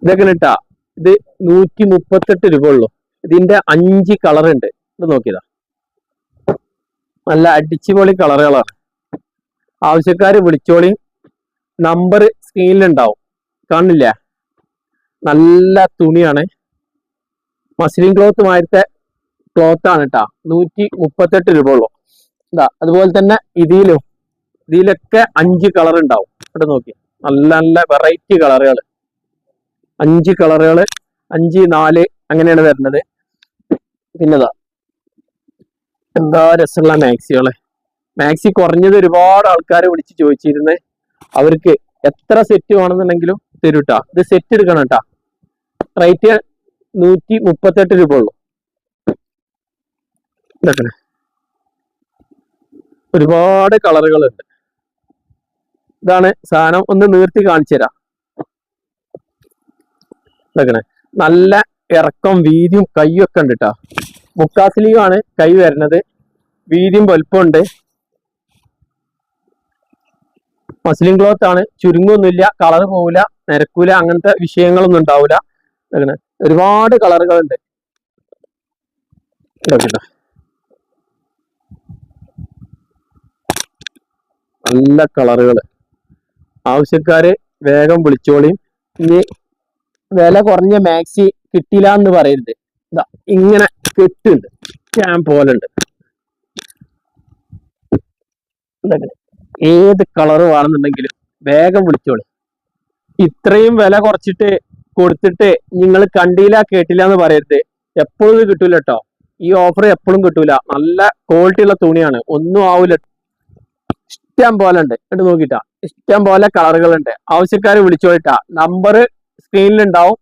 ഇതൊക്കെ ഇട്ടാ ഇത് 138 രൂപ ഉള്ളു. ഇതിന്റെ 5 കളർ ഉണ്ട്. ഇത് നോക്കിയതാ, നല്ല അടിച്ചുപൊളി കളറുകളാണ്. ആവശ്യക്കാര് വിളിച്ചോളി, നമ്പർ സ്ക്രീനിലുണ്ടാവും, കാണില്ലേ? നല്ല തുണിയാണ്, മസ്ലിൻ ക്ലോത്ത് മാതിരത്തെ ക്ലോത്ത് ആണ് കേട്ടാ. 138 രൂപ ഉള്ളു. അതുപോലെ തന്നെ ഇതിലൊക്കെ 5 കളർ ഉണ്ടാവും. ഇവിടെ നോക്കി, നല്ല നല്ല വെറൈറ്റി കളറുകൾ, 5 കളറുകൾ, 5, 4 അങ്ങനെയാണ് വരുന്നത്. പിന്നെതാ എന്താ രസമുള്ള മാക്സികള്. മാക്സി കുറഞ്ഞത് ഒരുപാട് ആൾക്കാർ വിളിച്ച് ചോദിച്ചിരുന്നേ. അവർക്ക് എത്ര സെറ്റ് വേണമെന്നുണ്ടെങ്കിലും തരൂട്ടാ. ഇത് സെറ്റ് എടുക്കണം കേട്ടാ. റേറ്റ് 138 രൂപ ഉള്ളു. ഇതൊക്കെ ഒരുപാട് കളറുകളുണ്ട്. ഇതാണ് സാധനം, ഒന്ന് നീർത്തി കാണിച്ചു തരാം. ഇതൊക്കെ നല്ല ഇറക്കം, വീതിയും കയ്യും ഒക്കെ ഉണ്ട് കേട്ടോ. മുക്കാസ്ലീവാണ് കൈ വരുന്നത്, വീതിയും വലുപ്പമുണ്ട്. മസ്ലിൻ ക്ലോത്ത് ആണ്, ചുരുങ്ങൊന്നുമില്ല, കളർ പോവില്ല, നിരക്കൂല, അങ്ങനത്തെ വിഷയങ്ങളൊന്നും ഉണ്ടാവില്ല. അങ്ങനെ ഒരുപാട് കളറുകളുണ്ട്. നല്ല കളറുകൾ. ആവശ്യക്കാര് വേഗം വിളിച്ചോളിയും. ഇനി വില കുറഞ്ഞ മാക്സി കിട്ടില്ല എന്ന് പറയരുത്. ഇതാ ഇങ്ങനെ കെട്ടുണ്ട്, ക്യാം പോലെ ഉണ്ട്. ഏത് കളറ് വേണമെന്നുണ്ടെങ്കിലും വേഗം വിളിച്ചോളി. ഇത്രയും വില കുറച്ചിട്ട് കൊടുത്തിട്ട് നിങ്ങൾ കണ്ടില്ല കേട്ടില്ല എന്ന് പറയരുത്. എപ്പോഴും കിട്ടൂല കേട്ടോ. ഈ ഓഫർ എപ്പോഴും കിട്ടൂല. നല്ല ക്വാളിറ്റി ഉള്ള തുണിയാണ്, ഒന്നും ആവൂല. ഇഷ്ടം പോലെ ഉണ്ട്, എന്നിട്ട് നോക്കിട്ടാ ഇഷ്ടം പോലെ കളറുകളുണ്ട്. ആവശ്യക്കാര് വിളിച്ചോളിട്ടാ. നമ്പർ സ്ക്രീനിലുണ്ടാവും.